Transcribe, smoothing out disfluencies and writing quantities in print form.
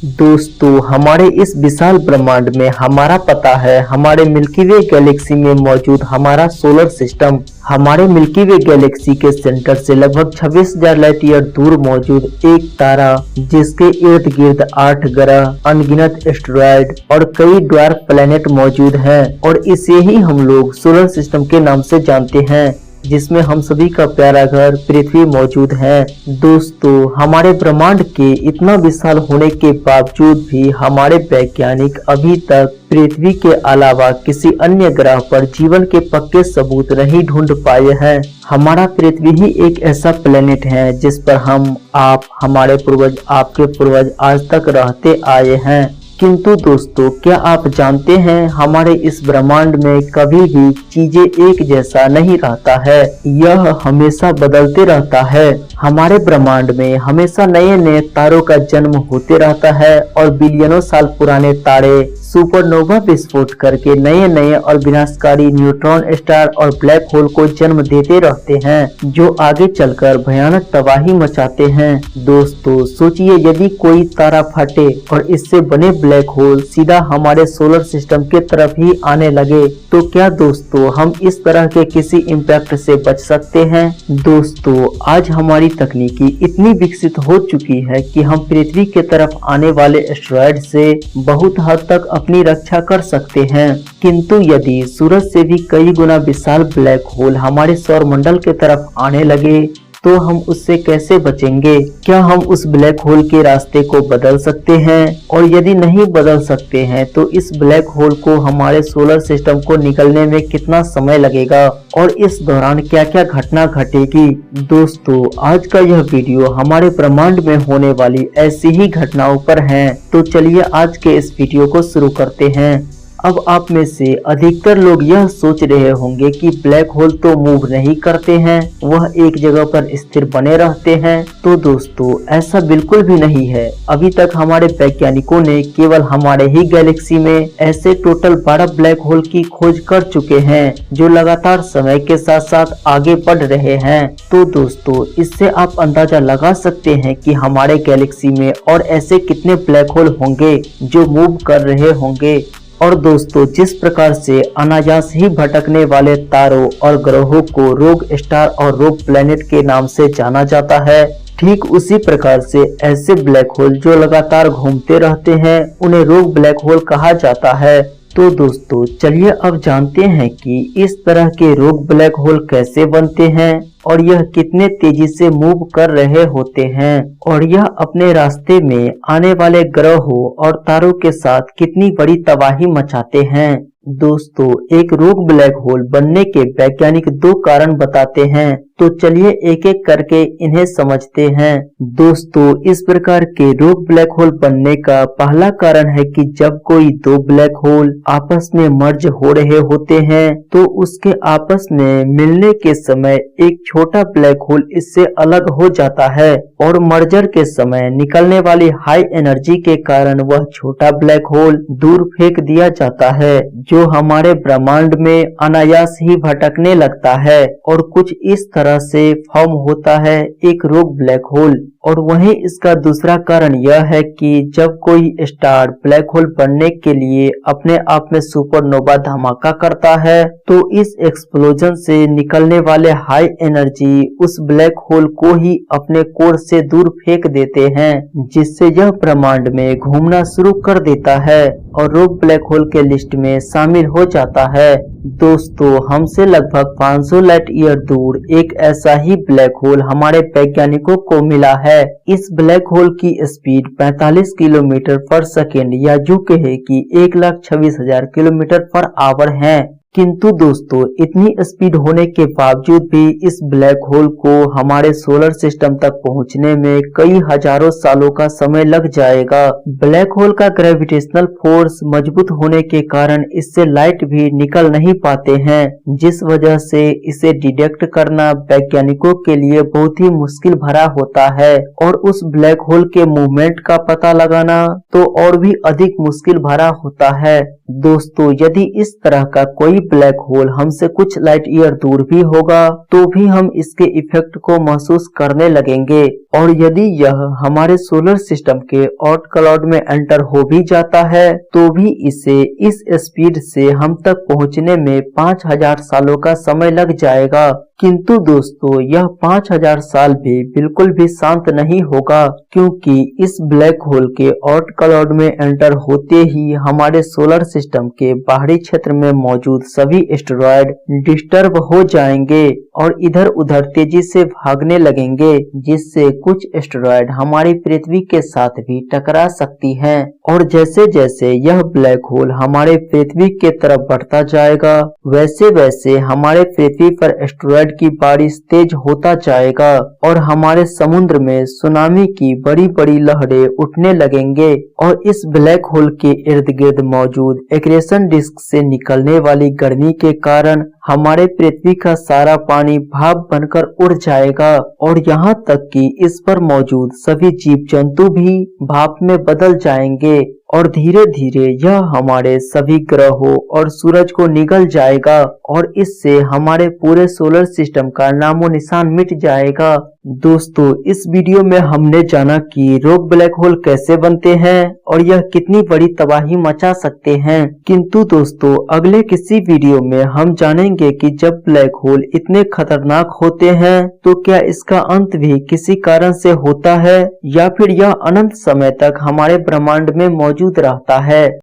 दोस्तों, हमारे इस विशाल ब्रह्मांड में हमारा पता है। हमारे मिल्की वे गैलेक्सी में मौजूद हमारा सोलर सिस्टम, हमारे मिल्की वे गैलेक्सी के सेंटर से लगभग 26,000 लाइट ईयर दूर मौजूद एक तारा, जिसके इर्द गिर्द 8 ग्रह, अनगिनत एस्टेरॉयड और कई ड्वार्फ प्लैनेट मौजूद हैं और इसे ही हम लोग सोलर सिस्टम के नाम से जानते हैं, जिसमें हम सभी का प्यारा घर पृथ्वी मौजूद है। दोस्तों, हमारे ब्रह्मांड के इतना विशाल होने के बावजूद भी हमारे वैज्ञानिक अभी तक पृथ्वी के अलावा किसी अन्य ग्रह पर जीवन के पक्के सबूत नहीं ढूंढ पाए हैं। हमारा पृथ्वी ही एक ऐसा प्लेनेट है जिस पर हम, आप, हमारे पूर्वज, आपके पूर्वज आज तक रहते आए हैं। किंतु दोस्तों, क्या आप जानते हैं, हमारे इस ब्रह्मांड में कभी भी चीजें एक जैसा नहीं रहता है, यह हमेशा बदलते रहता है। हमारे ब्रह्मांड में हमेशा नए नए तारों का जन्म होते रहता है और बिलियनों साल पुराने तारे सुपरनोवा विस्फोट करके नए नए और विनाशकारी न्यूट्रॉन स्टार और ब्लैक होल को जन्म देते रहते हैं, जो आगे चलकर भयानक तबाही मचाते हैं। दोस्तों, सोचिए, यदि कोई तारा फटे और इससे बने ब्लैक होल सीधा हमारे सोलर सिस्टम के तरफ ही आने लगे, तो क्या दोस्तों हम इस तरह के किसी इम्पैक्ट से बच सकते हैं? दोस्तों, आज हमारी तकनीकी इतनी विकसित हो चुकी है कि हम पृथ्वी के तरफ आने वाले एस्टेरॉयड से बहुत हद तक अपनी रक्षा कर सकते हैं, किंतु यदि सूरज से भी कई गुना विशाल ब्लैक होल हमारे सौरमंडल के तरफ आने लगे तो हम उससे कैसे बचेंगे? क्या हम उस ब्लैक होल के रास्ते को बदल सकते हैं? और यदि नहीं बदल सकते हैं तो इस ब्लैक होल को हमारे सोलर सिस्टम को निकलने में कितना समय लगेगा और इस दौरान क्या क्या घटना घटेगी? दोस्तों, आज का यह वीडियो हमारे ब्रह्मांड में होने वाली ऐसी ही घटनाओं पर है, तो चलिए आज के इस वीडियो को शुरू करते हैं। अब आप में से अधिकतर लोग यह सोच रहे होंगे कि ब्लैक होल तो मूव नहीं करते हैं, वह एक जगह पर स्थिर बने रहते हैं। तो दोस्तों, ऐसा बिल्कुल भी नहीं है। अभी तक हमारे वैज्ञानिकों ने केवल हमारे ही गैलेक्सी में ऐसे टोटल 12 ब्लैक होल की खोज कर चुके हैं, जो लगातार समय के साथ साथ आगे बढ़ रहे हैं। तो दोस्तों, इससे आप अंदाजा लगा सकते हैं कि हमारे गैलेक्सी में और ऐसे कितने ब्लैक होल होंगे जो मूव कर रहे होंगे। और दोस्तों, जिस प्रकार से अनायास ही भटकने वाले तारों और ग्रहों को रोग स्टार और रोग प्लैनेट के नाम से जाना जाता है, ठीक उसी प्रकार से ऐसे ब्लैक होल जो लगातार घूमते रहते हैं उन्हें रोग ब्लैक होल कहा जाता है। तो दोस्तों, चलिए अब जानते हैं कि इस तरह के रोग ब्लैक होल कैसे बनते हैं और यह कितने तेजी से मूव कर रहे होते हैं और यह अपने रास्ते में आने वाले ग्रहों और तारों के साथ कितनी बड़ी तबाही मचाते हैं। दोस्तों, एक रोग ब्लैक होल बनने के वैज्ञानिक 2 कारण बताते हैं, तो चलिए एक एक करके इन्हें समझते हैं। दोस्तों, इस प्रकार के रोग ब्लैक होल बनने का पहला कारण है कि जब कोई 2 ब्लैक होल आपस में मर्ज हो रहे होते हैं तो उसके आपस में मिलने के समय एक छोटा ब्लैक होल इससे अलग हो जाता है और मर्जर के समय निकलने वाली हाई एनर्जी के कारण वह छोटा ब्लैक होल दूर फेंक दिया जाता है, जो हमारे ब्रह्मांड में अनायास ही भटकने लगता है और कुछ इस तरह से फॉर्म होता है एक रोग ब्लैक होल। और वहीं इसका दूसरा कारण यह है कि जब कोई स्टार ब्लैक होल बनने के लिए अपने आप में सुपरनोवा धमाका करता है तो इस एक्सप्लोजन से निकलने वाले हाई एनर्जी उस ब्लैक होल को ही अपने कोर से दूर फेंक देते हैं, जिससे यह ब्रह्मांड में घूमना शुरू कर देता है और रोग ब्लैक होल के लिस्ट में शामिल हो जाता है। दोस्तों, हमसे लगभग 500 लाइट ईयर दूर एक ऐसा ही ब्लैक होल हमारे वैज्ञानिकों को मिला है। इस ब्लैक होल की स्पीड 45 किलोमीटर पर सेकेंड या यूं कहे कि 1,26,000 किलोमीटर पर आवर है। किंतु दोस्तों, इतनी स्पीड होने के बावजूद भी इस ब्लैक होल को हमारे सोलर सिस्टम तक पहुंचने में कई हजारों सालों का समय लग जाएगा। ब्लैक होल का ग्रेविटेशनल फोर्स मजबूत होने के कारण इससे लाइट भी निकल नहीं पाते हैं, जिस वजह से इसे डिटेक्ट करना वैज्ञानिकों के लिए बहुत ही मुश्किल भरा होता है और उस ब्लैक होल के मूवमेंट का पता लगाना तो और भी अधिक मुश्किल भरा होता है। दोस्तों, यदि इस तरह का कोई ब्लैक होल हमसे कुछ लाइट ईयर दूर भी होगा तो भी हम इसके इफेक्ट को महसूस करने लगेंगे, और यदि यह हमारे सोलर सिस्टम के ऑट क्लाउड में एंटर हो भी जाता है तो भी इसे इस स्पीड से हम तक पहुंचने में 5000 सालों का समय लग जाएगा। किंतु दोस्तों, यह 5000 साल भी बिल्कुल भी शांत नहीं होगा, क्योंकि इस ब्लैक होल के ऑट क्लाउड में एंटर होते ही हमारे सोलर सिस्टम के बाहरी क्षेत्र में मौजूद सभी एस्टेरॉयड डिस्टर्ब हो जाएंगे और इधर उधर तेजी से भागने लगेंगे, जिससे कुछ एस्टेरॉयड हमारी पृथ्वी के साथ भी टकरा सकती हैं। और जैसे जैसे यह ब्लैक होल हमारे पृथ्वी के तरफ बढ़ता जाएगा, वैसे वैसे हमारे पृथ्वी पर एस्टेरॉयड की बारिश तेज होता जाएगा और हमारे समुद्र में सुनामी की बड़ी बड़ी लहरें उठने लगेंगे। और इस ब्लैक होल के इर्द गिर्द मौजूद एक्रेशन डिस्क से निकलने वाली गर्मी के कारण हमारे पृथ्वी का सारा पानी भाप बनकर उड़ जाएगा, और यहाँ तक कि इस पर मौजूद सभी जीव जंतु भी भाप में बदल जाएंगे, और धीरे धीरे यह हमारे सभी ग्रहों और सूरज को निगल जाएगा, और इससे हमारे पूरे सोलर सिस्टम का नामो निशान मिट जाएगा। दोस्तों, इस वीडियो में हमने जाना कि रॉक ब्लैक होल कैसे बनते हैं और यह कितनी बड़ी तबाही मचा सकते हैं। किंतु दोस्तों, अगले किसी वीडियो में हम जानेंगे कि जब ब्लैक होल इतने खतरनाक होते हैं तो क्या इसका अंत भी किसी कारण से होता है, या फिर यह अनंत समय तक हमारे ब्रह्मांड में मौजूद रहता है।